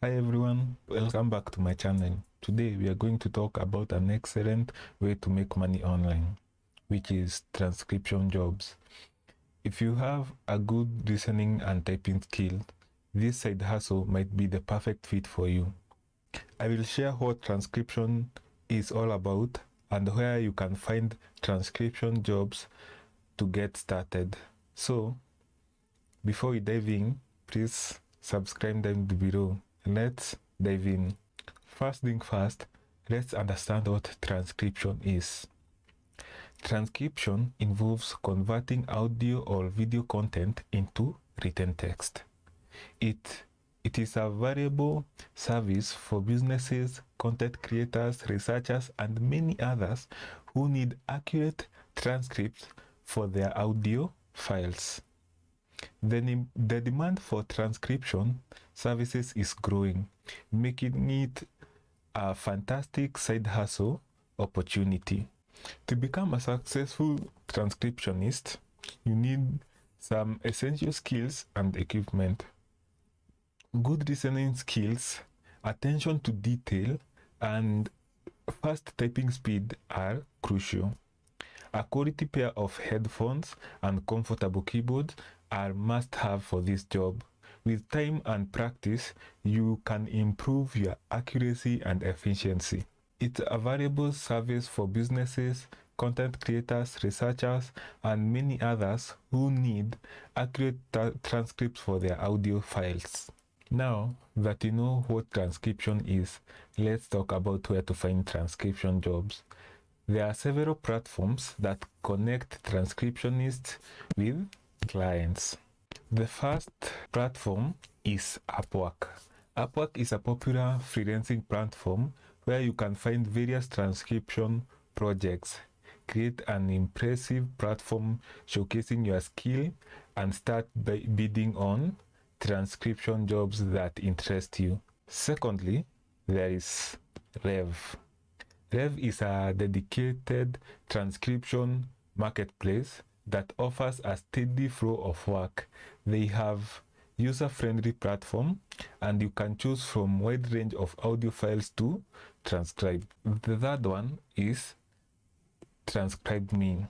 Hi everyone, welcome back to my channel. Today we are going to talk about an excellent way to make money online, which is transcription jobs. If you have a good listening and typing skill, this side hustle might be the perfect fit for you. I will share what transcription is all about and where you can find transcription jobs to get started. So, before we dive in, please subscribe down below. Let's dive in. First thing first, let's understand what transcription is. Transcription involves converting audio or video content into written text. It is a valuable service for businesses, content creators, researchers, and many others who need accurate transcripts for their audio files. The demand for transcription services is growing, making it a fantastic side hustle opportunity. To become a successful transcriptionist, you need some essential skills and equipment. Good listening skills, attention to detail, and fast typing speed are crucial. A quality pair of headphones and comfortable keyboards are must-have for this job. With time and practice, you can improve your accuracy and efficiency. It's a valuable service for businesses, content creators, researchers, and many others who need accurate transcripts for their audio files. Now that you know what transcription is, let's talk about where to find transcription jobs. There are several platforms that connect transcriptionists with clients. The first platform is Upwork. Upwork is a popular freelancing platform where you can find various transcription projects. Create an impressive platform showcasing your skill and start bidding on transcription jobs that interest you. Secondly, there is Rev. Rev is a dedicated transcription marketplace that offers a steady flow of work. They have user-friendly platform and you can choose from wide range of audio files to transcribe. The third one is TranscribeMe.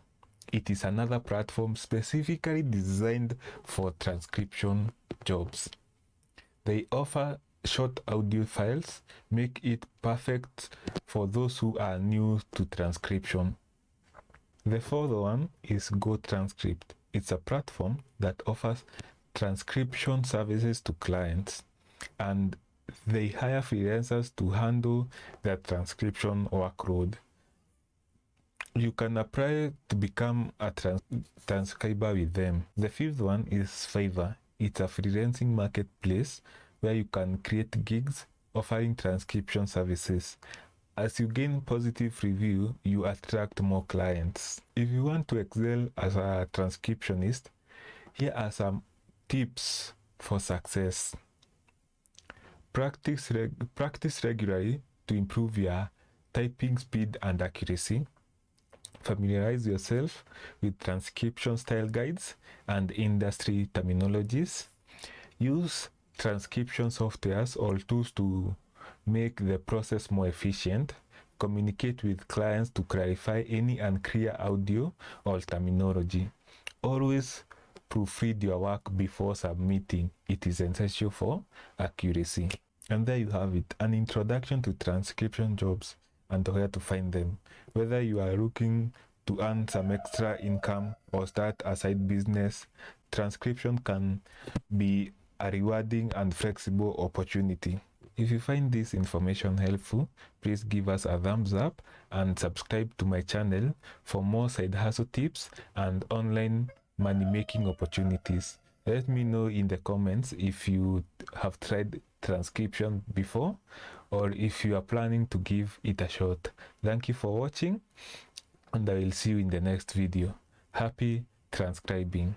It is another platform specifically designed for transcription jobs. They offer short audio files, make it perfect for those who are new to transcription. The fourth one is GoTranscript. It's a platform that offers transcription services to clients, and they hire freelancers to handle their transcription workload. You can apply to become a transcriber with them. The fifth one is Fiverr. It's a freelancing marketplace where you can create gigs offering transcription services. As you gain positive review, you attract more clients. If you want to excel as a transcriptionist, here are some tips for success. Practice regularly to improve your typing speed and accuracy. Familiarize yourself with transcription style guides and industry terminologies. Use transcription softwares or tools to make the process more efficient. Communicate with clients to clarify any unclear audio or terminology. Always proofread your work before submitting. It is essential for accuracy. And there you have it, an introduction to transcription jobs and where to find them. Whether you are looking to earn some extra income or start a side business, transcription can be a rewarding and flexible opportunity. If you find this information helpful, please give us a thumbs up and subscribe to my channel for more side hustle tips and online money making opportunities. Let me know in the comments if you have tried transcription before or if you are planning to give it a shot. Thank you for watching and I will see you in the next video. Happy transcribing.